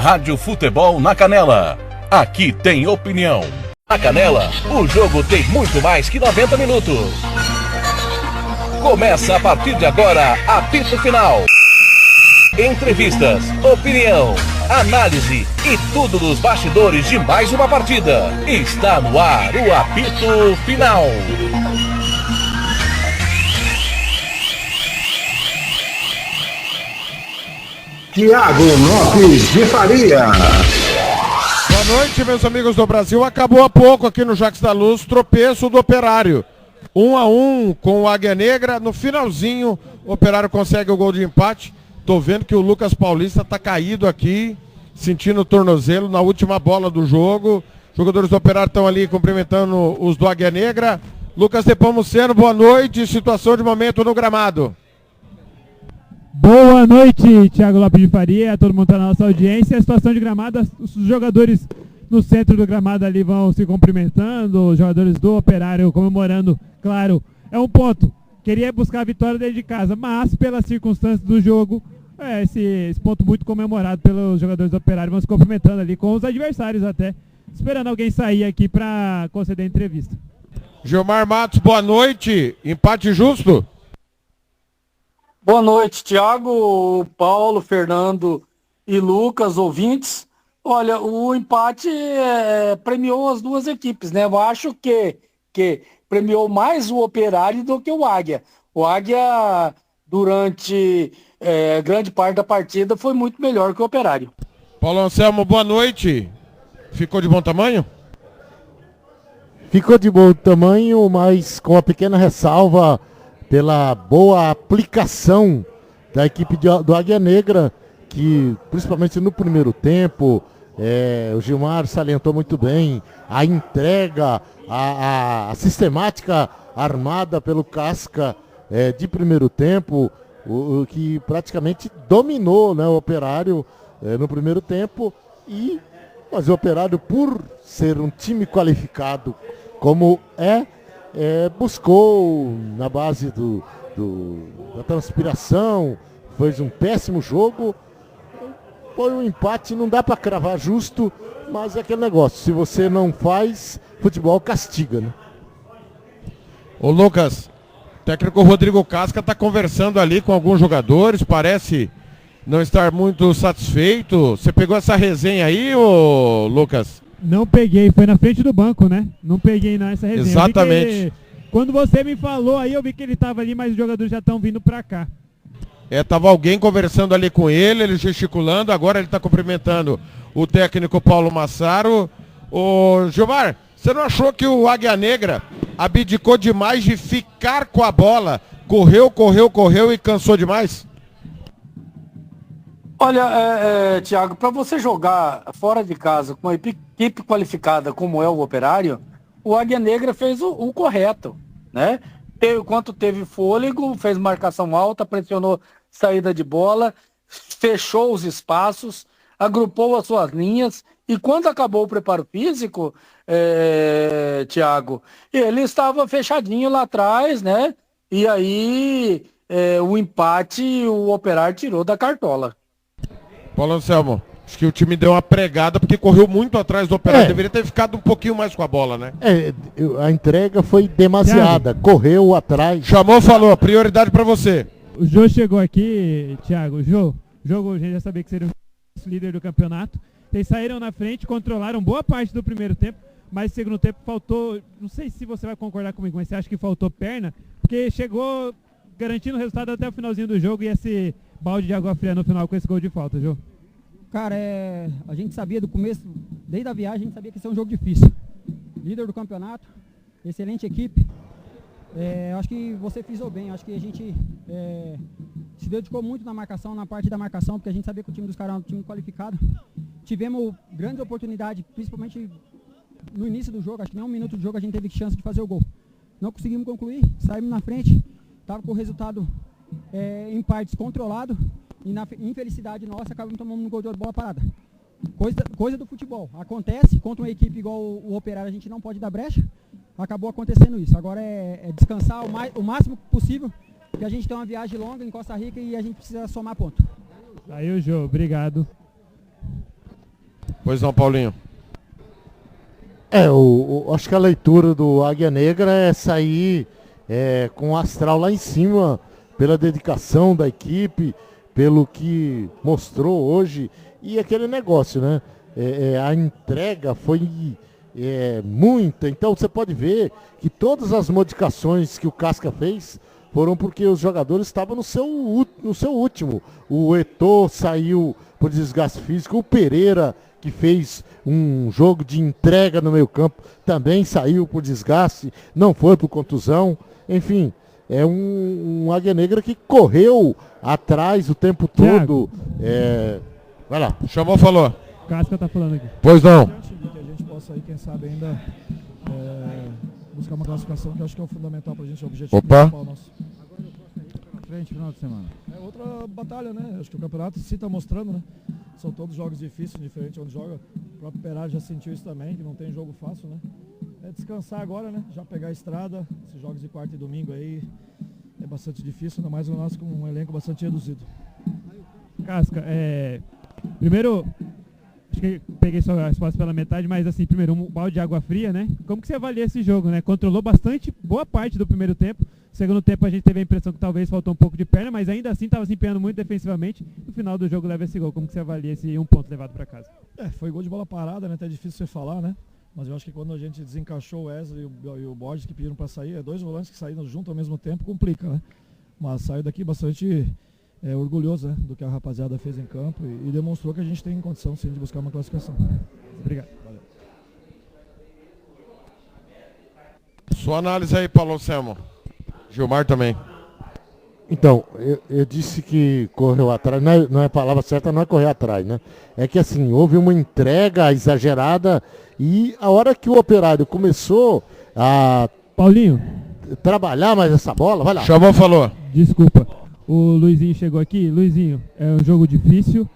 Rádio Futebol na Canela. Aqui tem opinião. Na Canela, o jogo tem muito mais que 90 minutos. Começa a partir de agora, apito final. Entrevistas, opinião, análise e tudo dos bastidores de mais uma partida. Está no ar o apito final. Tiago Lopes de Faria. Boa noite, meus amigos do Brasil. Acabou há pouco aqui no Jacques da Luz, tropeço do Operário. 1-1 com o Águia Negra. No finalzinho, o Operário consegue o gol de empate. Tô vendo que o Lucas Paulista tá caído aqui, sentindo o tornozelo na última bola do jogo. Os jogadores do Operário estão ali cumprimentando os do Águia Negra. Lucas Nepomuceno, boa noite. Situação de momento no gramado. Boa noite, Thiago Lopes de Faria, todo mundo está na nossa audiência. A situação de gramado, os jogadores no centro do gramado ali vão se cumprimentando, os jogadores do Operário comemorando, claro, é um ponto. Queria buscar a vitória dentro de casa, mas pelas circunstâncias do jogo, esse ponto muito comemorado pelos jogadores do Operário, vão se cumprimentando ali com os adversários até, esperando alguém sair aqui para conceder a entrevista. Gilmar Matos, boa noite, empate justo? Boa noite, Thiago, Paulo, Fernando e Lucas, ouvintes. Olha, o empate premiou as duas equipes, né? Eu acho que premiou mais o Operário do que o Águia. O Águia, durante grande parte da partida, foi muito melhor que o Operário. Paulo Anselmo, boa noite. Ficou de bom tamanho? Ficou de bom tamanho, mas com uma pequena ressalva pela boa aplicação da equipe do Águia Negra, que principalmente no primeiro tempo, o Gilmar salientou muito bem a entrega, a sistemática armada pelo Casca de primeiro tempo, o que praticamente dominou, né, o Operário no primeiro tempo, mas o Operário, por ser um time qualificado como buscou na base da transpiração, fez um péssimo jogo. Foi um empate, não dá para cravar justo, mas é aquele negócio, se você não faz, futebol castiga, né? Ô Lucas, o técnico Rodrigo Casca está conversando ali com alguns jogadores, parece não estar muito satisfeito. Você pegou essa resenha aí, ô Lucas? Não peguei, foi na frente do banco, né? Não peguei nessa resenha. Exatamente. Quando você me falou aí, eu vi que ele estava ali, mas os jogadores já estão vindo para cá. Tava alguém conversando ali com ele gesticulando, agora ele está cumprimentando o técnico Paulo Massaro. Ô Gilmar, você não achou que o Águia Negra abdicou demais de ficar com a bola? Correu e cansou demais? Olha, Thiago, para você jogar fora de casa com uma equipe qualificada como é o Operário, o Águia Negra fez o correto, né? Enquanto teve fôlego, fez marcação alta, pressionou saída de bola, fechou os espaços, agrupou as suas linhas, e quando acabou o preparo físico, Thiago, ele estava fechadinho lá atrás, né? E aí o empate o Operário tirou da cartola. Paulo Anselmo, acho que o time deu uma pregada porque correu muito atrás do Operário. Deveria ter ficado um pouquinho mais com a bola, né? A entrega foi demasiada. Thiago, correu atrás. Chamou, falou, prioridade para você. O Jô chegou aqui, Thiago. Jogo, a gente já sabia que seria o líder do campeonato. Eles saíram na frente, controlaram boa parte do primeiro tempo, mas no segundo tempo faltou, não sei se você vai concordar comigo, mas você acha que faltou perna? Porque chegou garantindo o resultado até o finalzinho do jogo e esse balde de água fria no final com esse gol de falta, Jô. Cara, a gente sabia do começo, desde a viagem, a gente sabia que ia ser um jogo difícil. Líder do campeonato, excelente equipe. Acho que você frisou bem, acho que a gente se dedicou muito na parte da marcação, porque a gente sabia que o time dos caras era um time qualificado. Tivemos grande oportunidade, principalmente no início do jogo, acho que nem um minuto de jogo a gente teve chance de fazer o gol. Não conseguimos concluir, saímos na frente, estava com o resultado em partes controlado, e na infelicidade nossa acabamos tomando um gol de bola parada. Coisa do futebol. Acontece, contra uma equipe igual o Operário a gente não pode dar brecha. Acabou acontecendo isso. Agora é descansar o máximo possível, porque a gente tem uma viagem longa em Costa Rica e a gente precisa somar ponto. Aí o Jô, obrigado. Pois não, Paulinho. Acho que a leitura do Águia Negra é sair com o astral lá em cima, pela dedicação da equipe, pelo que mostrou hoje. E aquele negócio, né? A entrega foi muita. Então você pode ver que todas as modificações que o Casca fez foram porque os jogadores estavam no seu último. O Eto'o saiu por desgaste físico, o Pereira, que fez um jogo de entrega no meio campo, também saiu por desgaste, não foi por contusão. Enfim, é um Águia Negra que correu atrás o tempo todo. Vai lá. Chamou, falou. Casca tá falando aqui. Pois não. Que a gente possa aí, quem sabe, ainda buscar uma classificação, que eu acho que é o fundamental pra gente, o objetivo principal nosso. Frente, final de semana. É outra batalha, né? Acho que o campeonato se está mostrando, né? São todos jogos difíceis, diferente onde joga. O próprio Perário já sentiu isso também, que não tem jogo fácil, né? É descansar agora, né? Já pegar a estrada, esses jogos de quarta e domingo aí é bastante difícil, ainda mais o nosso com um elenco bastante reduzido. Casca, primeiro, acho que peguei só a resposta pela metade, mas assim, primeiro, um balde de água fria, né? Como que você avalia esse jogo, né? Controlou bastante, boa parte do primeiro tempo. Segundo tempo a gente teve a impressão que talvez faltou um pouco de perna, mas ainda assim estava se empenhando muito defensivamente. No final do jogo leva esse gol. Como que você avalia esse 1 ponto levado para casa? Foi gol de bola parada, né? Até difícil você falar, né? Mas eu acho que quando a gente desencaixou o Wesley e o Borges que pediram para sair, dois volantes que saíram junto ao mesmo tempo, complica, né? Mas saiu daqui bastante orgulhoso, né? Do que a rapaziada fez em campo e demonstrou que a gente tem condição sim de buscar uma classificação. Obrigado. Valeu. Sua análise aí, Paulo Anselmo. Gilmar também. Então, eu disse que correu atrás, não é a palavra certa, não é correr atrás, né? É que assim, houve uma entrega exagerada e a hora que o Operário começou a Paulinho, trabalhar mais essa bola, vai lá. Chamou, falou. Desculpa. O Luizinho chegou aqui. Luizinho, é um jogo difícil.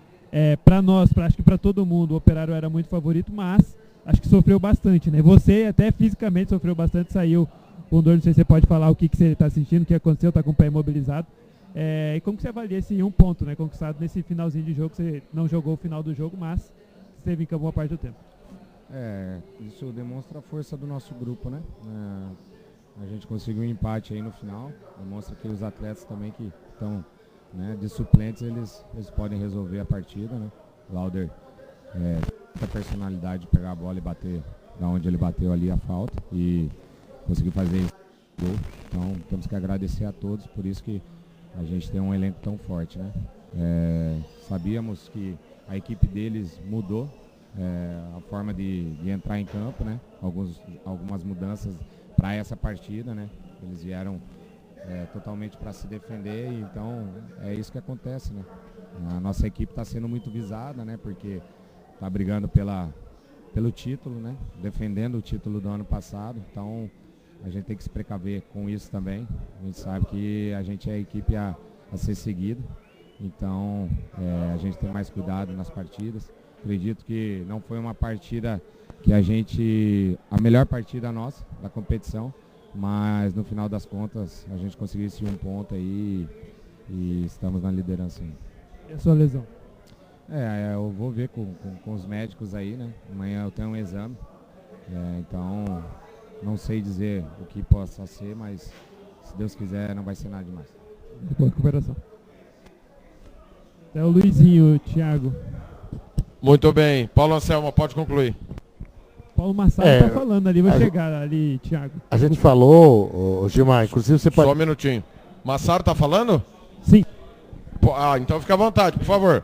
Para nós, acho que para todo mundo, o Operário era muito favorito, mas acho que sofreu bastante, né? Você até fisicamente sofreu bastante, saiu com dor, não sei se você pode falar o que você está sentindo, o que aconteceu, está com o pé imobilizado. E como que você avalia esse 1 ponto, né, conquistado nesse finalzinho de jogo? Você não jogou o final do jogo, mas esteve em campo uma parte do tempo. Isso demonstra a força do nosso grupo, né? A gente conseguiu um empate aí no final, demonstra que os atletas também que estão, né, de suplentes, eles podem resolver a partida, né? Lauder tem a personalidade de pegar a bola e bater da onde ele bateu ali a falta e conseguir fazer isso. Então temos que agradecer a todos, por isso que a gente tem um elenco tão forte, né? Sabíamos que a equipe deles mudou a forma de entrar em campo, né? Algumas mudanças para essa partida, né? Eles vieram totalmente para se defender, então é isso que acontece, né? A nossa equipe está sendo muito visada, né? Porque está brigando pelo título, né? Defendendo o título do ano passado, então a gente tem que se precaver com isso também. A gente sabe que a gente é a equipe a ser seguido, então a gente tem mais cuidado nas partidas. Acredito que não foi uma partida que a melhor partida nossa da competição, mas no final das contas a gente conseguiu esse 1 ponto aí e estamos na liderança ainda. E a sua lesão? Eu vou ver com os médicos aí, né? Amanhã eu tenho um exame, então não sei dizer o que possa ser, mas se Deus quiser não vai ser nada demais. Boa recuperação. É o Luizinho, Thiago. Muito bem. Paulo Anselmo, pode concluir. Paulo Massaro está falando ali, vai chegar ali, Thiago. A gente falou, Gilmar, inclusive você pode... Só um minutinho. Massaro tá falando? Sim. Então fica à vontade, por favor.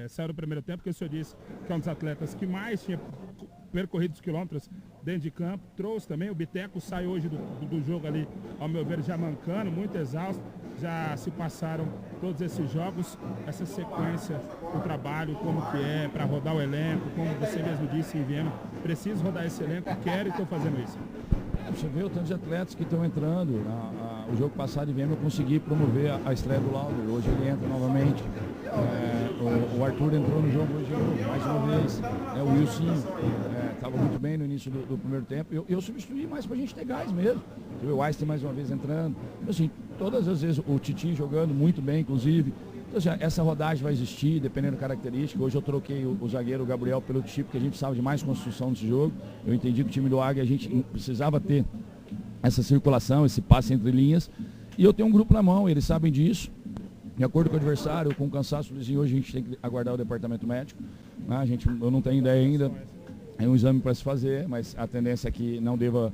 Saiu do primeiro tempo, que o senhor disse que é um dos atletas que mais tinha percorrido os quilômetros dentro de campo. Trouxe também, o Biteco sai hoje do jogo ali, ao meu ver, já mancando, muito exausto. Já se passaram todos esses jogos, essa sequência do trabalho, como que é, para rodar o elenco, como você mesmo disse em Viena, preciso rodar esse elenco, quero e estou fazendo isso. Você vê o tanto de atletas que estão entrando. O jogo passado em Viena eu consegui promover a estreia do Lauder, hoje ele entra novamente. O Arthur entrou no jogo hoje mais uma vez. O Wilson estava muito bem no início do primeiro tempo. Eu substituí mais para a gente ter gás mesmo. O Einstein mais uma vez entrando. Assim, todas as vezes o Titinho jogando muito bem, inclusive. Então, assim, essa rodagem vai existir, dependendo da característica. Hoje eu troquei o zagueiro Gabriel pelo tipo, porque a gente precisava de mais construção nesse jogo. Eu entendi que o time do Águia, a gente precisava ter essa circulação, esse passe entre linhas. E eu tenho um grupo na mão, eles sabem disso. De acordo com o adversário, com o cansaço do Luizinho, hoje a gente tem que aguardar o departamento médico. Né? Eu não tenho ideia ainda, é um exame para se fazer, mas a tendência é que não deva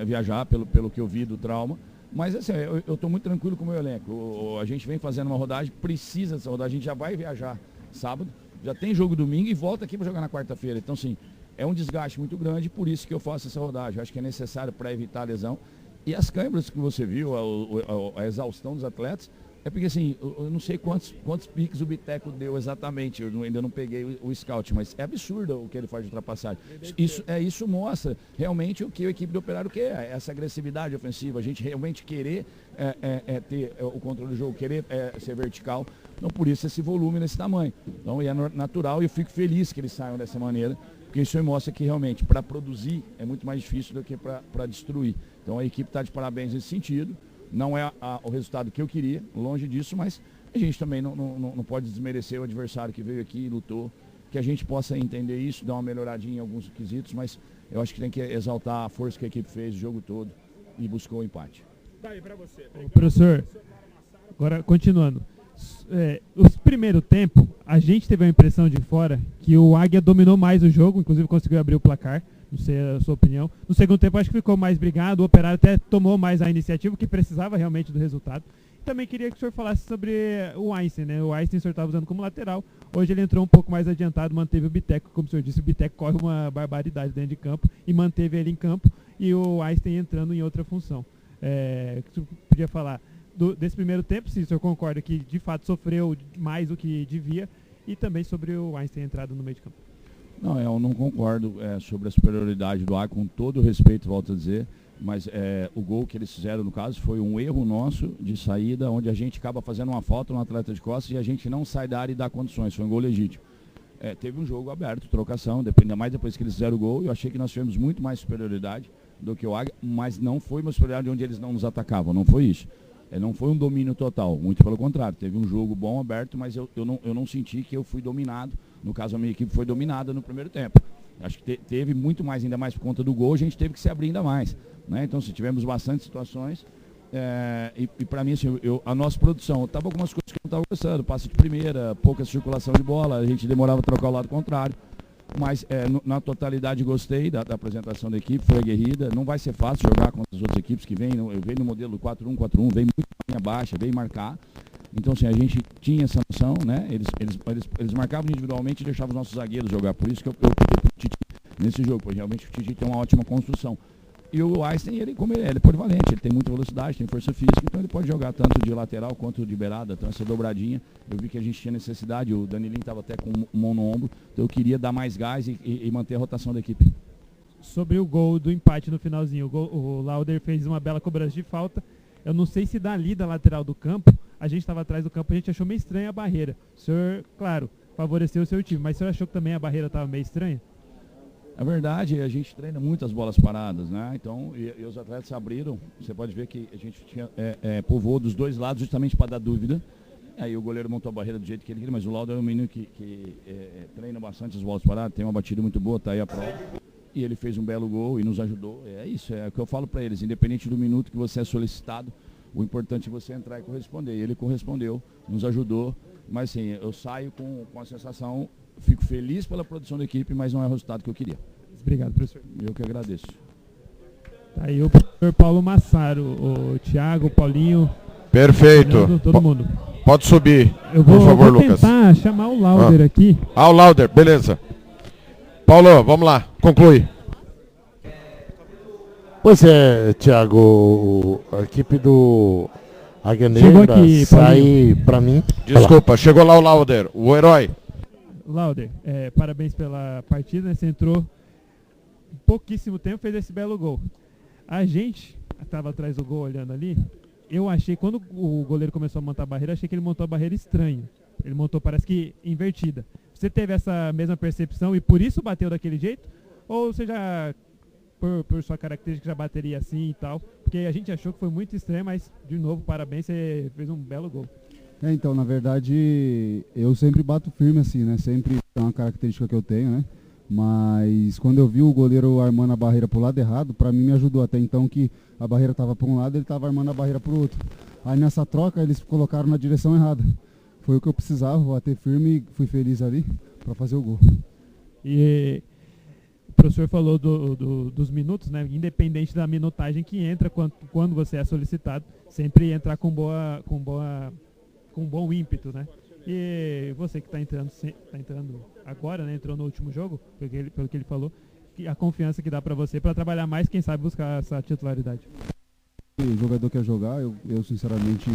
viajar pelo que eu vi do trauma. Mas assim, eu estou muito tranquilo com o meu elenco. A gente vem fazendo uma rodagem, precisa dessa rodagem, a gente já vai viajar sábado, já tem jogo domingo e volta aqui para jogar na quarta-feira. Então, assim, é um desgaste muito grande, por isso que eu faço essa rodagem. Eu acho que é necessário para evitar a lesão. E as câimbras que você viu, a exaustão dos atletas, é porque assim, eu não sei quantos piques o Biteco deu exatamente, eu ainda não peguei o scout, mas é absurdo o que ele faz de ultrapassagem. Isso mostra realmente o que a equipe do Operário quer, essa agressividade ofensiva, a gente realmente querer ter o controle do jogo, querer ser vertical, então por isso esse volume nesse tamanho. Então é natural e eu fico feliz que eles saiam dessa maneira, porque isso mostra que realmente para produzir é muito mais difícil do que para destruir. Então a equipe está de parabéns nesse sentido. Não é o resultado que eu queria, longe disso, mas a gente também não pode desmerecer o adversário que veio aqui e lutou. Que a gente possa entender isso, dar uma melhoradinha em alguns quesitos, mas eu acho que tem que exaltar a força que a equipe fez o jogo todo e buscou o empate. Tá aí pra você. Professor, agora continuando. Os primeiro tempo, a gente teve a impressão de fora que o Águia dominou mais o jogo, inclusive conseguiu abrir o placar. Não sei a sua opinião. No segundo tempo, acho que ficou mais brigado. O Operário até tomou mais a iniciativa, que precisava realmente do resultado. Também queria que o senhor falasse sobre o Einstein, né? O Einstein o senhor estava usando como lateral. Hoje ele entrou um pouco mais adiantado, manteve o Biteco. Como o senhor disse, o Biteco corre uma barbaridade dentro de campo e manteve ele em campo. E o Einstein entrando em outra função. O que o senhor podia falar desse primeiro tempo, se o senhor concorda que de fato sofreu mais do que devia. E também sobre o Einstein entrado no meio de campo. Não, eu não concordo sobre a superioridade do Águia, com todo o respeito, volto a dizer, mas o gol que eles fizeram, no caso, foi um erro nosso de saída, onde a gente acaba fazendo uma falta no atleta de costas e a gente não sai da área e dá condições, foi um gol legítimo. Teve um jogo aberto, trocação, ainda mais depois que eles fizeram o gol, eu achei que nós tivemos muito mais superioridade do que o Águia, mas não foi uma superioridade onde eles não nos atacavam, não foi isso. Não foi um domínio total, muito pelo contrário, teve um jogo bom, aberto, mas eu não senti que eu fui dominado. No caso, a minha equipe foi dominada no primeiro tempo. Acho que teve muito mais, ainda mais por conta do gol, a gente teve que se abrir ainda mais. Né? Então, se tivemos bastante situações, e para mim, assim, a nossa produção, estava algumas coisas que eu não estava gostando, passe de primeira, pouca circulação de bola, a gente demorava a trocar o lado contrário. Mas na totalidade gostei da apresentação da equipe, foi aguerrida. Não vai ser fácil jogar contra as outras equipes que vêm. Eu venho no modelo 4-1-4-1, vem muito linha baixa, vem marcar. Então, assim, a gente tinha essa noção, né? Eles marcavam individualmente e deixavam os nossos zagueiros jogar. Por isso que eu optei pelo Tite nesse jogo, porque realmente o Tite tem uma ótima construção. E o Einstein, ele é polivalente, ele tem muita velocidade, tem força física, então ele pode jogar tanto de lateral quanto de beirada, então essa dobradinha, eu vi que a gente tinha necessidade, o Danilinho estava até com mão no ombro, então eu queria dar mais gás e manter a rotação da equipe. Sobre o gol do empate no finalzinho, o Lauder fez uma bela cobrança de falta, eu não sei se dali da lateral do campo, a gente estava atrás do campo, a gente achou meio estranha a barreira. O senhor, claro, favoreceu o seu time, mas o senhor achou que também a barreira estava meio estranha? A verdade, a gente treina muitas bolas paradas, né? Então, e os atletas abriram, você pode ver que a gente tinha povoou dos dois lados justamente para dar dúvida. Aí o goleiro montou a barreira do jeito que ele queria, mas o Lauder é um menino que treina bastante as bolas paradas, tem uma batida muito boa, tá aí a prova. E ele fez um belo gol e nos ajudou. É isso, é o que eu falo para eles, independente do minuto que você é solicitado, o importante é você entrar e corresponder. E ele correspondeu, nos ajudou, mas assim, eu saio com a sensação, fico feliz pela produção da equipe, mas não é o resultado que eu queria. Obrigado, professor. Eu que agradeço. Tá aí o professor Paulo Massaro, o Thiago, o Paulinho. Perfeito. Todo mundo. Pode subir, por favor, Lucas. Lucas. Tentar chamar o Lauder aqui. O Lauder, beleza. Paulo, vamos lá, conclui. Pois é, Thiago, a equipe do Águia Negra sai para mim. Desculpa, chegou lá o Lauder, o herói. Lauder, parabéns pela partida, né? Você entrou em pouquíssimo tempo, fez esse belo gol. A gente estava atrás do gol olhando ali, eu achei, quando o goleiro começou a montar a barreira, achei que ele montou a barreira estranho. Ele montou, parece que invertida. Você teve essa mesma percepção e por isso bateu daquele jeito? Ou você já, por sua característica, já bateria assim e tal? Porque a gente achou que foi muito estranho, mas, de novo, parabéns, você fez um belo gol. Então, na verdade, eu sempre bato firme assim, né? Sempre é uma característica que eu tenho, né? Mas quando eu vi o goleiro armando a barreira pro lado errado, para mim me ajudou até então que a barreira estava para um lado, ele estava armando a barreira pro outro. Aí nessa troca eles colocaram na direção errada. Foi o que eu precisava, bater firme e fui feliz ali para fazer o gol. E o professor falou dos minutos, né? Independente da minutagem que entra, quando você é solicitado, sempre entrar com bom ímpeto, né? E você que está entrando agora, né? Entrou no último jogo, pelo que ele falou, a confiança que dá para você para trabalhar mais, quem sabe buscar essa titularidade. O jogador quer jogar, eu sinceramente,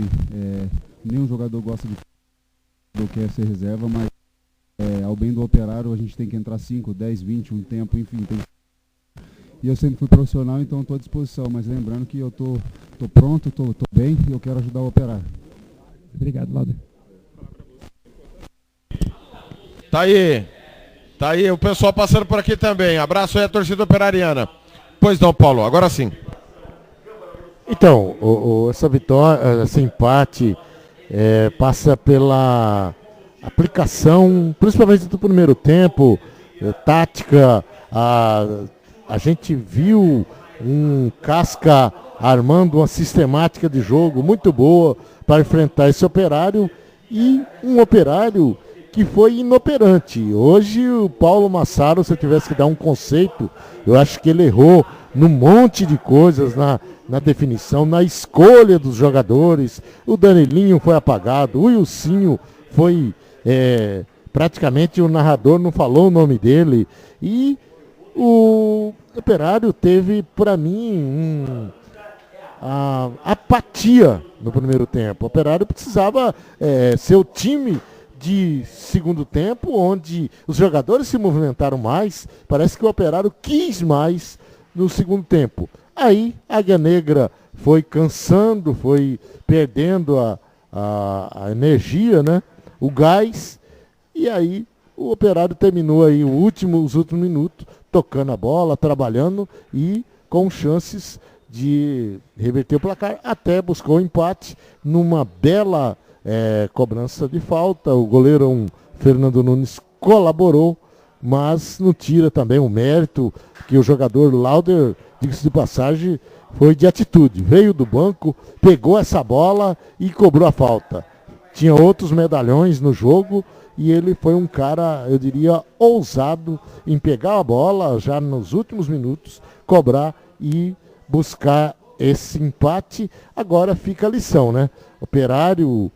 nenhum jogador gosta de quer ser reserva, mas ao bem do Operário a gente tem que entrar 5, 10, 20, um tempo, enfim. E eu sempre fui profissional, então estou à disposição, mas lembrando que eu tô pronto, tô bem e eu quero ajudar o Operário. Obrigado, Lauder. Tá aí o pessoal passando por aqui também. Abraço aí a torcida operariana. Pois não, Paulo, agora sim. Então, essa vitória, esse empate passa pela aplicação, principalmente do primeiro tempo, tática. A gente viu um Casca armando uma sistemática de jogo muito boa para enfrentar esse Operário e um Operário que foi inoperante. Hoje o Paulo Massaro, se eu tivesse que dar um conceito, eu acho que ele errou num monte de coisas na definição, na escolha dos jogadores. O Danilinho foi apagado, o Wilsinho foi praticamente o narrador não falou o nome dele. E o Operário teve, para mim, a apatia no primeiro tempo. O Operário precisava ser o time de segundo tempo, onde os jogadores se movimentaram mais. Parece que o Operário quis mais no segundo tempo. Aí a Águia Negra foi cansando, foi perdendo a energia, né? O gás. E aí o Operário terminou aí os últimos minutos tocando a bola, trabalhando e com chances de reverter o placar. Até buscou o empate numa bela cobrança de falta. O goleiro Fernando Nunes colaborou, mas não tira também o mérito que o jogador Lauder, diga-se de passagem, foi de atitude. Veio do banco, pegou essa bola e cobrou a falta. Tinha outros medalhões no jogo e ele foi um cara, eu diria, ousado em pegar a bola já nos últimos minutos, cobrar e buscar esse empate. Agora fica a lição, né? Operário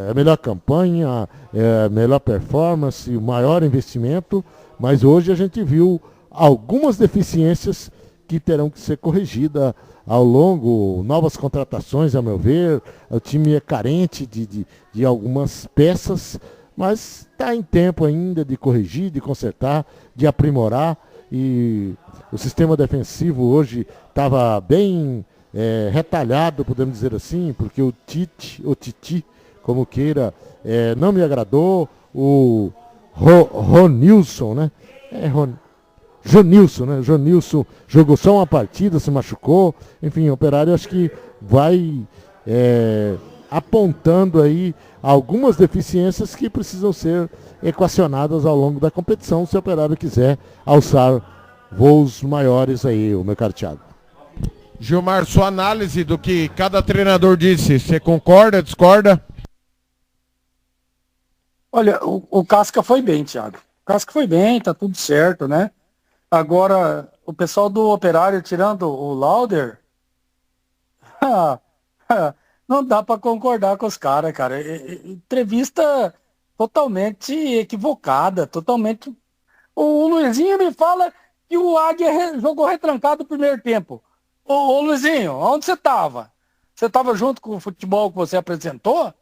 a melhor campanha, a melhor performance, o maior investimento, mas hoje a gente viu algumas deficiências que terão que ser corrigidas ao longo, novas contratações, a meu ver. O time é carente de algumas peças, mas está em tempo ainda de corrigir, de consertar, de aprimorar. E o sistema defensivo hoje estava bem retalhado, podemos dizer assim, porque o Titi, como queira, não me agradou. O Ronilson, né? Jonilson, né? Jonilson jogou só uma partida, se machucou. Enfim, o Operário acho que vai apontando aí algumas deficiências que precisam ser equacionadas ao longo da competição, se o Operário quiser alçar voos maiores aí, o meu caro Thiago. Gilmar, sua análise do que cada treinador disse, você concorda, discorda? Olha, o Casca foi bem, Thiago. O Casca foi bem, tá tudo certo, né? Agora, o pessoal do Operário, tirando o Lauder, não dá para concordar com os caras, cara. Entrevista totalmente equivocada, totalmente... O Luizinho me fala que o Águia jogou retrancado no primeiro tempo. Ô Luizinho, onde você tava? Você tava junto com o futebol que você apresentou?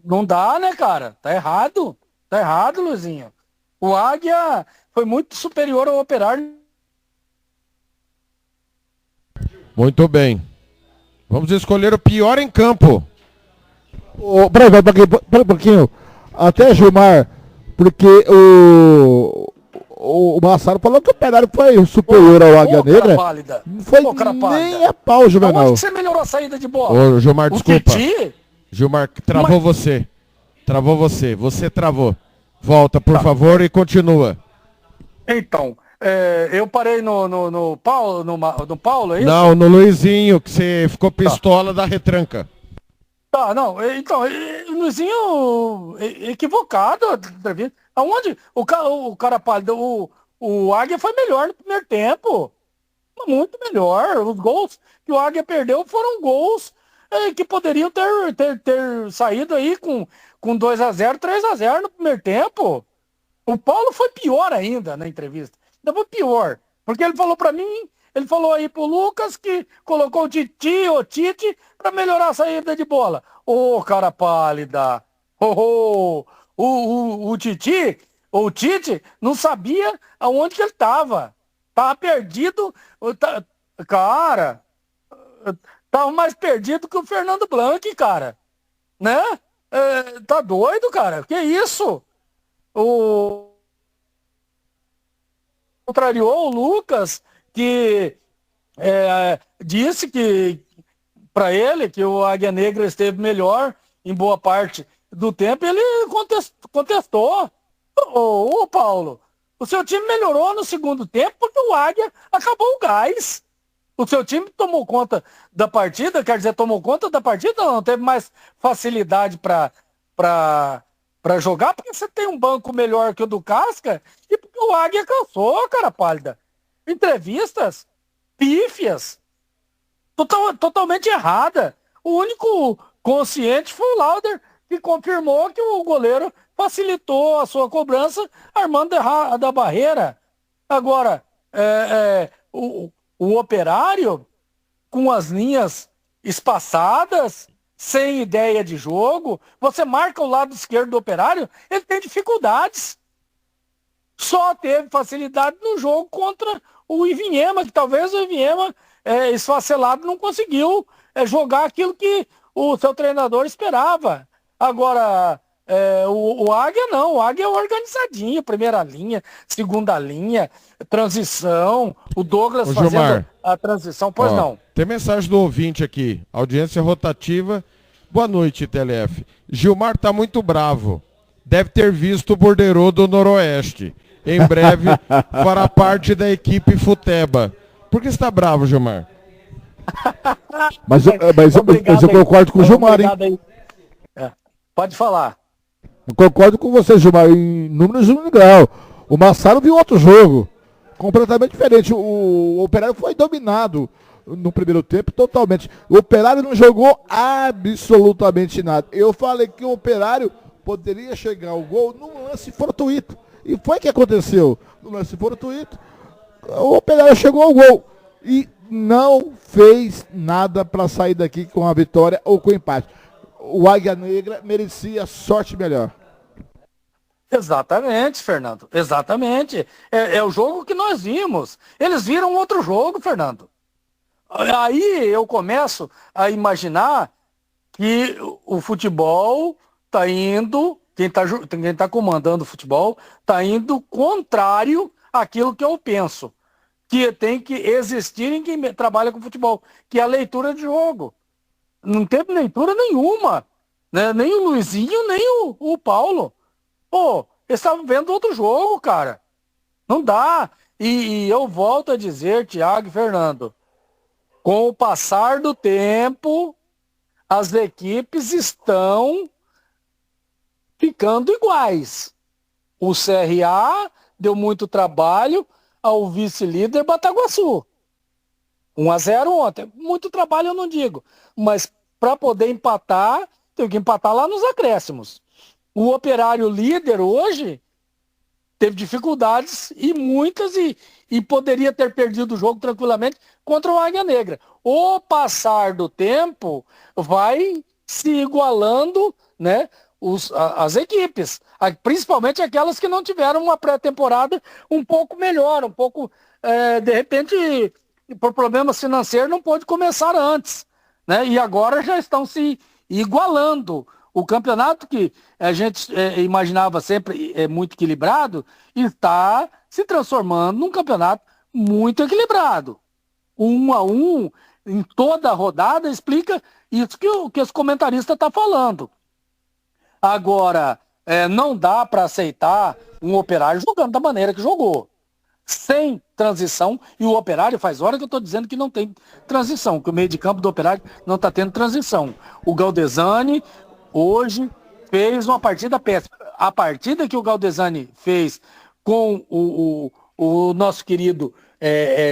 Não dá, né, cara? Tá errado. Tá errado, Luizinho. O Águia foi muito superior ao Operário. Muito bem. Vamos escolher o pior em campo. Peraí um pouquinho. Até, Gilmar, porque o Massaro falou que o Operário foi superior ao Águia Negra. Não foi nem a pau, Juvenal. Aonde que você melhorou a saída de bola? Ô, Gilmar, desculpa. Titi? Gilmar, travou você. Travou você. Você travou. Volta, por favor, e continua. Então, eu parei no Paulo, no Paulo, é isso? Não, no Luizinho, que você ficou pistola da retranca. Tá, não, então, o Luizinho equivocado. Aonde o cara pálido, o Águia foi melhor no primeiro tempo. Muito melhor. Os gols que o Águia perdeu foram gols que poderiam ter saído aí com 2-0, 3-0 no primeiro tempo. O Paulo foi pior ainda na entrevista. Ainda foi pior. Porque ele falou pra mim, ele falou aí pro Lucas que colocou o Tite, pra melhorar a saída de bola. Ô, cara pálida. O Tite não sabia aonde que ele tava. Tava perdido. Cara, tava mais perdido que o Fernando Blanc, cara. Né? Tá doido, cara? Que isso? Contrariou o Lucas, que disse que para ele que o Águia Negra esteve melhor em boa parte do tempo. Ele contestou. Ô, Paulo, o seu time melhorou no segundo tempo porque o Águia acabou o gás. O seu time tomou conta da partida, não teve mais facilidade para jogar, porque você tem um banco melhor que o do Casca e porque o Águia cansou, cara pálida. Entrevistas pífias, totalmente errada. O único consciente foi o Lauder, que confirmou que o goleiro facilitou a sua cobrança, armando da barreira. Agora, o Operário, com as linhas espaçadas, sem ideia de jogo, você marca o lado esquerdo do Operário, ele tem dificuldades. Só teve facilidade no jogo contra o Ivinhema, que talvez o Ivinhema, esfacelado, não conseguiu jogar aquilo que o seu treinador esperava. Agora, o Águia não, o Águia é organizadinho, primeira linha, segunda linha, transição, o Douglas fazendo Gilmar, a transição, pois não. Tem mensagem do ouvinte aqui, audiência rotativa. Boa noite, TLF. Gilmar tá muito bravo, deve ter visto o borderô do Noroeste. Em breve fará parte da equipe Futeba. Por que você tá bravo, Gilmar? Mas eu concordo com o Gilmar, hein? Pode falar. Eu concordo com você, Gilmar, em números de um grau. O Massaro viu outro jogo, completamente diferente. O Operário foi dominado no primeiro tempo totalmente. O Operário não jogou absolutamente nada. Eu falei que o Operário poderia chegar ao gol num lance fortuito. E foi o que aconteceu. No lance fortuito, o Operário chegou ao gol. E não fez nada para sair daqui com a vitória ou com o empate. O Águia Negra merecia sorte melhor. Exatamente, Fernando. Exatamente. É o jogo que nós vimos. Eles viram outro jogo, Fernando. Aí eu começo a imaginar que o futebol está indo, quem tá comandando o futebol, está indo contrário àquilo que eu penso. Que tem que existir em quem trabalha com futebol, que é a leitura de jogo. Não teve leitura nenhuma, né? Nem o Luizinho, nem o Paulo. Pô, eles estavam vendo outro jogo, cara. Não dá. E eu volto a dizer, Thiago e Fernando, com o passar do tempo, as equipes estão ficando iguais. O CRA deu muito trabalho ao vice-líder Bataguaçu. 1-0 ontem. Muito trabalho eu não digo. Mas para poder empatar, tem que empatar lá nos acréscimos. O Operário líder hoje teve dificuldades e muitas e poderia ter perdido o jogo tranquilamente contra o Águia Negra. O passar do tempo vai se igualando, né, as equipes, principalmente aquelas que não tiveram uma pré-temporada um pouco melhor, um pouco, de repente, por problemas financeiros, não pôde começar antes, né? E agora já estão se igualando. O campeonato que a gente imaginava sempre muito equilibrado está se transformando num campeonato muito equilibrado. 1-1 em toda a rodada, explica isso que os comentaristas estão falando. Agora, não dá para aceitar um Operário jogando da maneira que jogou. Sem transição, e o Operário faz hora que eu estou dizendo que não tem transição, que o meio de campo do Operário não está tendo transição. O Galdesani hoje fez uma partida péssima. A partida que o Galdesani fez com o nosso querido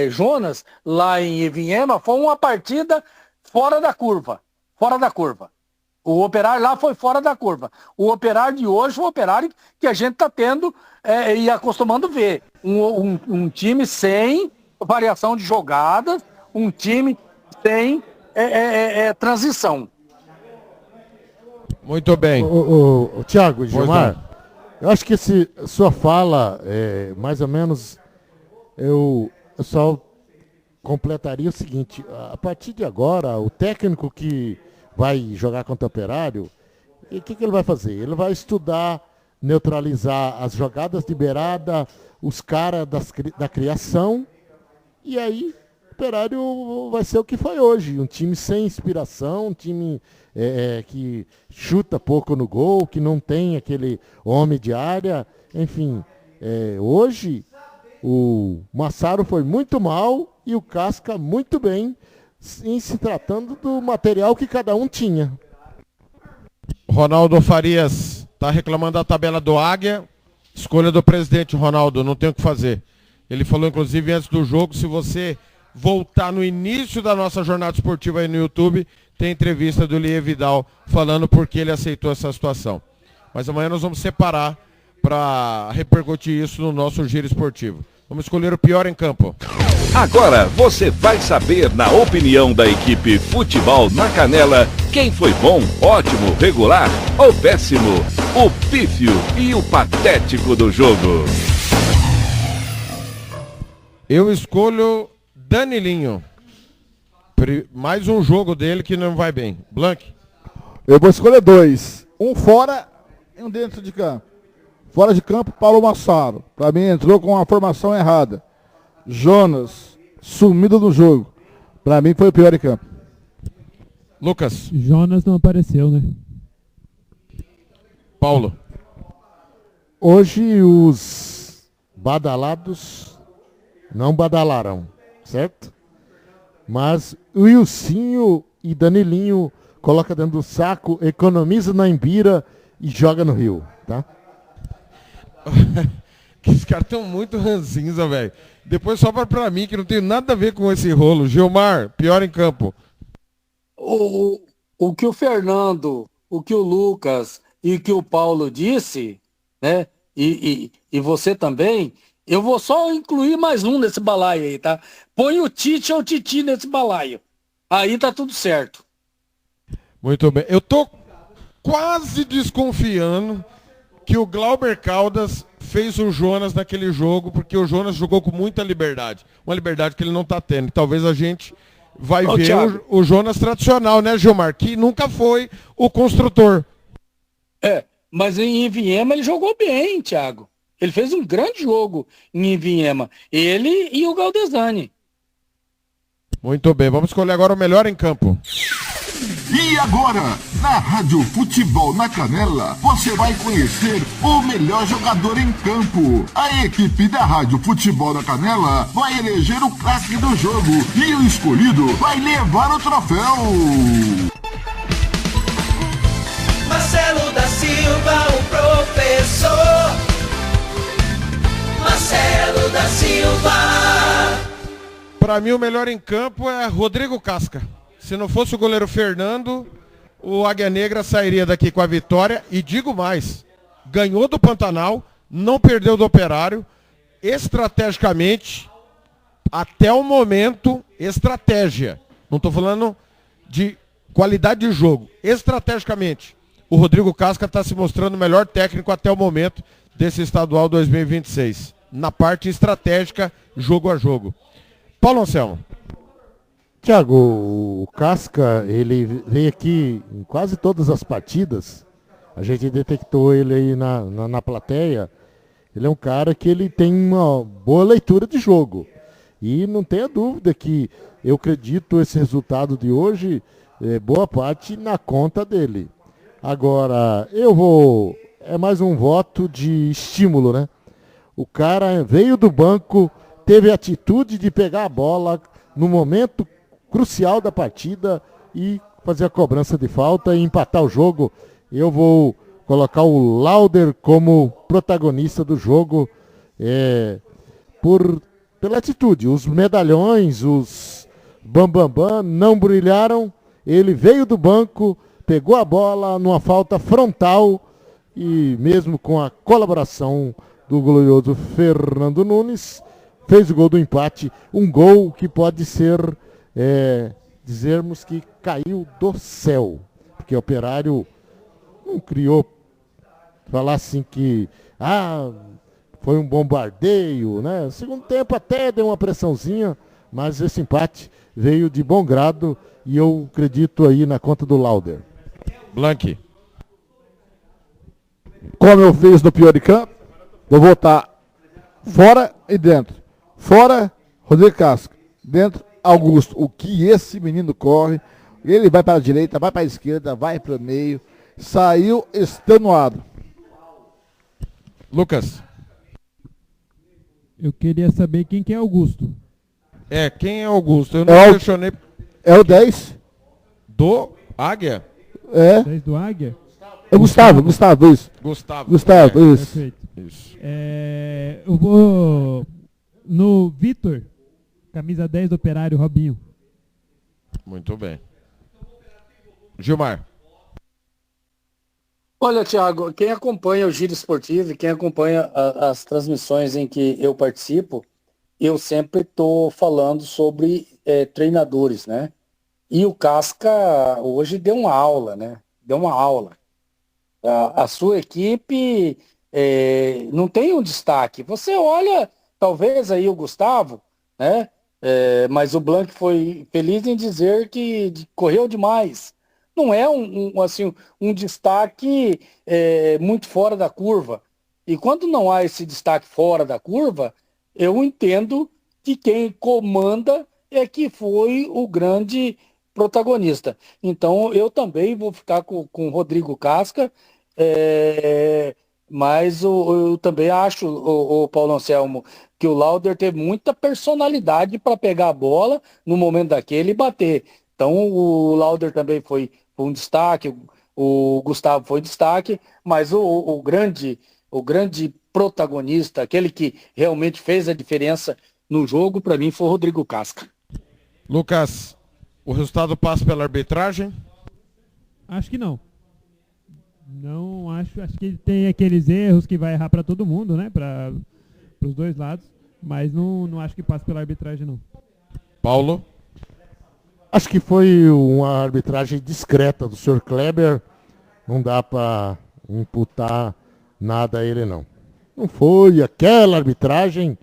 Jonas, lá em Ivinhema, foi uma partida fora da curva. Fora da curva. O Operário lá foi fora da curva. O Operário de hoje foi o Operário que a gente está tendo e acostumando ver. Um time sem variação de jogadas, um time sem transição. Muito bem. Thiago, Gilmar, eu acho que sua fala, mais ou menos, eu só completaria o seguinte: a partir de agora, o técnico que vai jogar contra o Operário, o que ele vai fazer? Ele vai estudar, neutralizar as jogadas de beirada, os caras da criação, e aí o Operário vai ser o que foi hoje, um time sem inspiração, um time que chuta pouco no gol, que não tem aquele homem de área, enfim, hoje o Massaro foi muito mal e o Casca muito bem, em se tratando do material que cada um tinha. Ronaldo Farias está reclamando da tabela do Águia. Escolha do presidente, Ronaldo, não tem o que fazer. Ele falou, inclusive, antes do jogo, se você voltar no início da nossa jornada esportiva aí no YouTube, tem entrevista do Lie Vidal falando por que ele aceitou essa situação. Mas amanhã nós vamos separar para repercutir isso no nosso giro esportivo. Vamos escolher o pior em campo. Agora você vai saber, na opinião da equipe Futebol na Canela, quem foi bom, ótimo, regular ou péssimo, o pífio e o patético do jogo. Eu escolho Danilinho. Mais um jogo dele que não vai bem. Blank. Eu vou escolher 2. Um fora e um dentro de campo. Fora de campo, Paulo Massaro. Para mim entrou com a formação errada. Jonas, sumido do jogo. Para mim foi o pior em campo. Lucas. Jonas não apareceu, né? Paulo. Hoje os badalados não badalaram, certo? Mas o Wilsinho e Danilinho coloca dentro do saco, economiza na Embira e joga no Rio, tá? Que os caras estão muito ranzinza, velho. Depois sobra pra mim, que não tem nada a ver com esse rolo. Gilmar, pior em campo. O que o Fernando, o que o Lucas e o que o Paulo disse, né? E você também, eu vou só incluir mais um nesse balaio aí, tá? Põe o Tite ou o Titi nesse balaio. Aí tá tudo certo. Muito bem. Eu tô quase desconfiando que o Glauber Caldas fez o Jonas naquele jogo, porque o Jonas jogou com muita liberdade. Uma liberdade que ele não tá tendo. Talvez a gente vai ver o Jonas tradicional, né, Gilmar? Que nunca foi o construtor. Mas em Ivinhema ele jogou bem, Thiago. Ele fez um grande jogo em Ivinhema. Ele e o Galdesani. Muito bem. Vamos escolher agora o melhor em campo. E agora, na Rádio Futebol na Canela, você vai conhecer o melhor jogador em campo. A equipe da Rádio Futebol na Canela vai eleger o craque do jogo e o escolhido vai levar o troféu. Marcelo da Silva, o professor. Marcelo da Silva. Para mim, o melhor em campo é Rodrigo Casca. Se não fosse o goleiro Fernando, o Águia Negra sairia daqui com a vitória. E digo mais, ganhou do Pantanal, não perdeu do Operário. Estrategicamente, até o momento, estratégia. Não estou falando de qualidade de jogo. Estrategicamente, o Rodrigo Casca está se mostrando o melhor técnico até o momento desse estadual 2026. Na parte estratégica, jogo a jogo. Paulo Anselmo. Thiago, o Casca, ele veio aqui em quase todas as partidas. A gente detectou ele aí na plateia. Ele é um cara que ele tem uma boa leitura de jogo. E não tenha dúvida que eu acredito esse resultado de hoje, boa parte na conta dele. Agora, é mais um voto de estímulo, né? O cara veio do banco, teve a atitude de pegar a bola no momento crucial da partida e fazer a cobrança de falta e empatar o jogo. Eu vou colocar o Lauder como protagonista do jogo pela atitude. Os medalhões, os bambambam não brilharam. Ele veio do banco, pegou a bola numa falta frontal e mesmo com a colaboração do glorioso Fernando Nunes, fez o gol do empate. Um gol que pode ser, dizermos que caiu do céu. Porque o Operário não criou, falar assim que foi um bombardeio, né? Segundo tempo até deu uma pressãozinha, mas esse empate veio de bom grado e eu acredito aí na conta do Lauder. Blank. Como eu fiz no pior de campo, vou votar fora e dentro. Fora, Rodrigo Casca. Dentro, Augusto. O que esse menino corre, ele vai para a direita, vai para a esquerda, vai para o meio, saiu extenuado. Lucas. Eu queria saber quem que é Augusto. Quem é Augusto? Eu não questionei. É o 10. Do Águia? 10 do Águia? É Gustavo, isso. Gustavo, isso. Perfeito. Eu vou no Vitor, camisa 10 do Operário, Robinho. Muito bem. Gilmar. Olha, Thiago, quem acompanha o Giro Esportivo e quem acompanha as transmissões em que eu participo, eu sempre estou falando sobre treinadores, né? E o Casca hoje deu uma aula, né? Deu uma aula. A sua equipe não tem um destaque. Você olha, talvez aí o Gustavo, né? Mas o Blanc foi feliz em dizer que correu demais. Não é um destaque muito fora da curva. E quando não há esse destaque fora da curva, eu entendo que quem comanda é que foi o grande protagonista. Então, eu também vou ficar com o Rodrigo Casca, mas eu também acho, o Paulo Anselmo, que o Lauder teve muita personalidade para pegar a bola no momento daquele e bater. Então, o Lauder também foi um destaque, o Gustavo foi destaque, mas o grande protagonista, aquele que realmente fez a diferença no jogo, para mim, foi o Rodrigo Casca. Lucas, o resultado passa pela arbitragem? Acho que não. Não acho que ele tem aqueles erros que vai errar para todo mundo, né? Para os dois lados, mas não acho que passa pela arbitragem, não. Paulo? Acho que foi uma arbitragem discreta do Sr. Kleber. Não dá para imputar nada a ele, não. Não foi aquela arbitragem.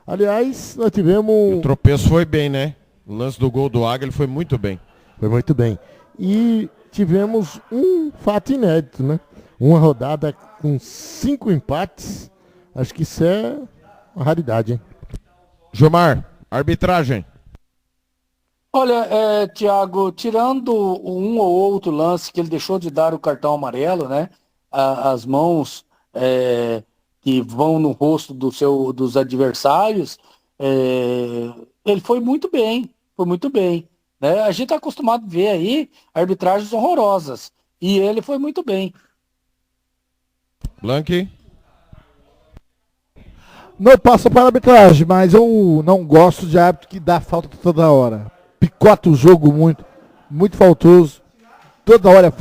Aliás, nós tivemos... O tropeço foi bem, né? O lance do gol do Águia, ele foi muito bem. Foi muito bem. E tivemos um fato inédito, né? Uma rodada com 5 empates. Acho que isso é uma raridade, hein? Gilmar, arbitragem. Olha, Thiago, tirando um ou outro lance que ele deixou de dar o cartão amarelo, né? As mãos que vão no rosto dos adversários, ele foi muito bem, né? A gente está acostumado a ver aí arbitragens horrorosas, e ele foi muito bem. Blank? Não passa para a arbitragem, mas eu não gosto de árbitro que dá falta toda hora. Picota o jogo muito faltoso. Toda hora é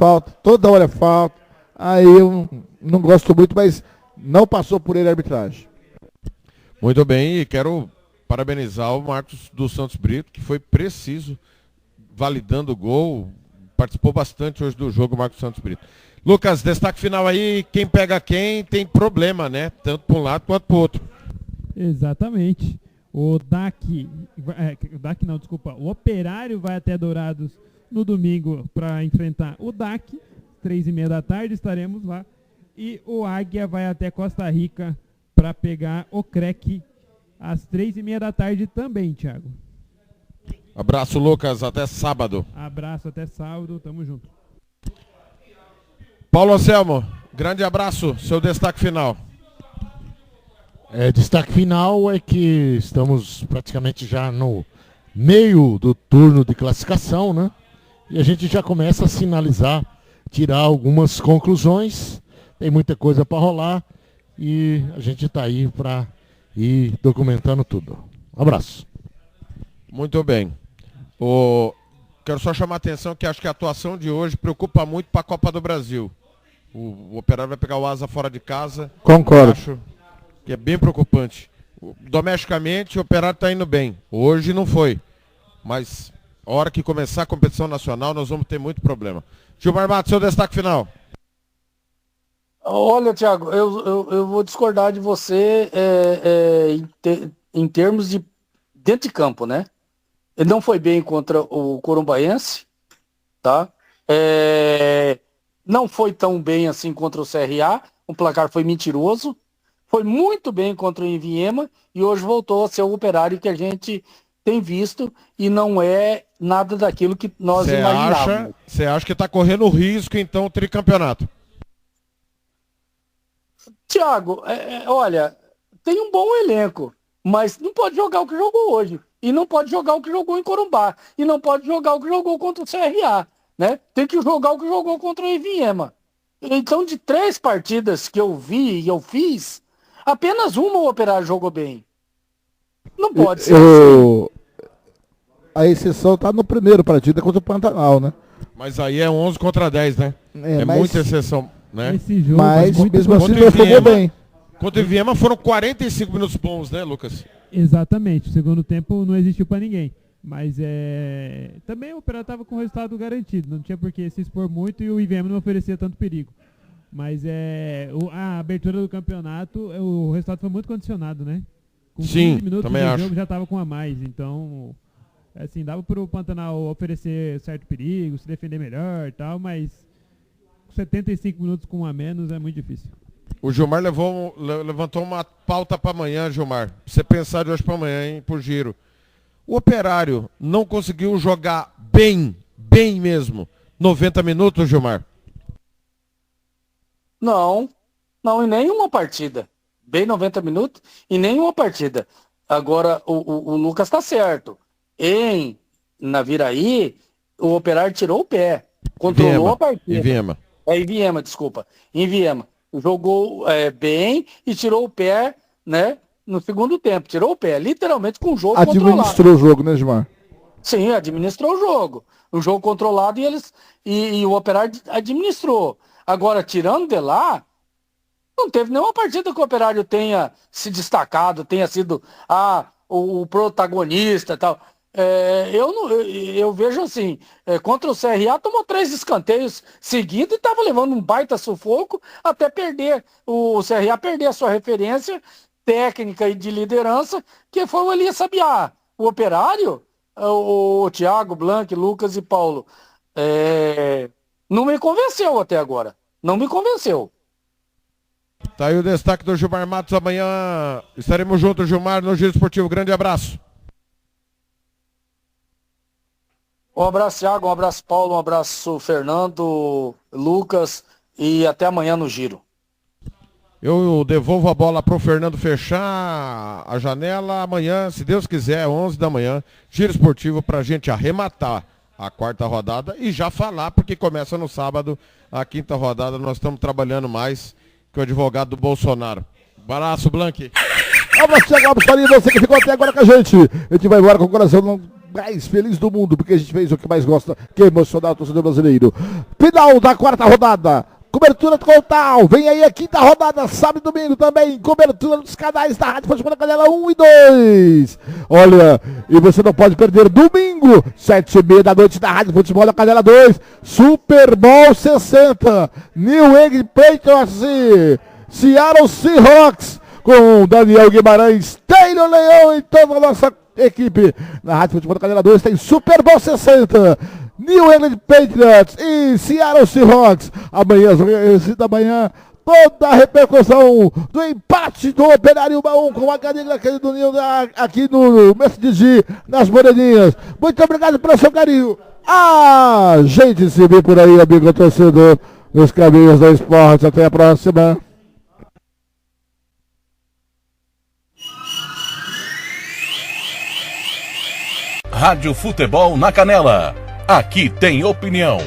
falta. Aí eu não gosto muito, mas não passou por ele a arbitragem. Muito bem, e quero parabenizar o Marcos dos Santos Brito, que foi preciso, validando o gol. Participou bastante hoje do jogo, Marcos Santos Brito. Lucas, destaque final aí, quem pega quem tem problema, né? Tanto para um lado quanto para o outro. Exatamente. O Operário vai até Dourados no domingo para enfrentar o DAC, 3h30 da tarde, estaremos lá. E o Águia vai até Costa Rica para pegar o CREC às 3h30 da tarde também, Thiago. Abraço, Lucas, até sábado. Abraço, até sábado, tamo junto. Paulo Anselmo, grande abraço, seu destaque final. Destaque final é que estamos praticamente já no meio do turno de classificação, né? E a gente já começa a sinalizar, tirar algumas conclusões. Tem muita coisa para rolar e a gente está aí para ir documentando tudo. Um abraço. Muito bem. Quero só chamar a atenção que acho que a atuação de hoje preocupa muito para a Copa do Brasil. O Operário vai pegar o Asa fora de casa. Concordo. Acho que é bem preocupante. Domesticamente, o Operário está indo bem. Hoje não foi. Mas, a hora que começar a competição nacional, nós vamos ter muito problema. Gilmar Matos, seu destaque final. Olha, Thiago, eu vou discordar de você em termos de dentro de campo, né? Ele não foi bem contra o Corumbaense, tá? Não foi tão bem assim contra o CRA, o placar foi mentiroso. Foi muito bem contra o Iviema e hoje voltou a ser o Operário que a gente tem visto e não é nada daquilo que nós imaginávamos. Você acha que está correndo risco, então, o tricampeonato? Thiago, olha, tem um bom elenco, mas não pode jogar o que jogou hoje. E não pode jogar o que jogou em Corumbá. E não pode jogar o que jogou contra o CRA. Né? Tem que jogar o que jogou contra o Iviema. Então, de 3 partidas que eu vi e eu fiz, apenas uma o Operário jogou bem. Não pode ser assim. A exceção está no primeiro partida contra o Pantanal, né? Mas aí é 11 contra 10, né? Mas muita exceção, né? Esse jogo mas muito mesmo assim contra não jogou bem. Contra o Iviema foram 45 minutos bons, né, Lucas? Exatamente. O segundo tempo não existiu para ninguém. Mas também o Operário estava com o resultado garantido. Não tinha por que se expor muito e o IVM não oferecia tanto perigo. Mas a abertura do campeonato, o resultado foi muito condicionado, né? Com 15 minutos também do acho. jogo já estava com a mais. Então, assim, dava para o Pantanal oferecer certo perigo, se defender melhor e tal, mas 75 minutos com um a menos é muito difícil. O Gilmar levantou uma pauta para amanhã, Gilmar. Pra você pensar de hoje para amanhã, hein, por giro. O Operário não conseguiu jogar bem mesmo, 90 minutos, Gilmar? Não, em nenhuma partida. Bem 90 minutos em nenhuma partida. Agora, o Lucas está certo. Na Viraí, o Operário tirou o pé. Controlou a partida. Iviema, desculpa. Iviema. Jogou bem e tirou o pé, né? No segundo tempo, tirou o pé, literalmente com o jogo controlado. Administrou o jogo, né, Gilmar? Sim, administrou o jogo. O jogo controlado e o Operário administrou. Agora, tirando de lá, não teve nenhuma partida que o Operário tenha se destacado, tenha sido o protagonista e tal. Eu vejo assim, contra o CRA tomou 3 escanteios seguidos e estava levando um baita sufoco até perder, o CRA perder a sua referência técnica e de liderança, que foi o Elias Sabiá. O Operário, o Thiago, Blanc, Lucas e Paulo, não me convenceu até agora. Não me convenceu. Tá aí o destaque do Gilmar Matos. Amanhã estaremos juntos, Gilmar, no Giro Esportivo. Grande abraço. Um abraço, Thiago, um abraço, Paulo, um abraço, Fernando, Lucas, e até amanhã no Giro. Eu devolvo a bola para o Fernando fechar a janela amanhã, se Deus quiser, 11 da manhã, Giro Esportivo, para a gente arrematar a 4ª rodada e já falar, porque começa no sábado a 5ª rodada. Nós estamos trabalhando mais que o advogado do Bolsonaro. Abraço, Blanc. Abraço, Thiago Alves Faria, você que ficou até agora com a gente. A gente vai embora com o coração mais feliz do mundo, porque a gente fez o que mais gosta, que é emocionar o torcedor brasileiro. Final da 4ª rodada. Cobertura total, vem aí a 5ª rodada, sábado e domingo também, cobertura dos canais da Rádio Futebol da Canela 1 e 2. Olha, e você não pode perder domingo, 7h30 da noite da Rádio Futebol da Canela 2, Super Bowl 60, New England Patriots e Seattle Seahawks, com Daniel Guimarães, Taylor Leão e toda a nossa equipe. Na Rádio Futebol da Canela 2 tem Super Bowl 60, New England Patriots e Seattle Seahawks. Amanhã, às 11 da manhã, toda a repercussão do empate do Operário 1-1 com a Canegra aqui do Ninho, aqui no Mestre nas Moreninhas. Muito obrigado pelo seu carinho. A gente se vê por aí, amigo torcedor, nos caminhos do esporte. Até a próxima. Rádio Futebol na Canela. Aqui tem opinião.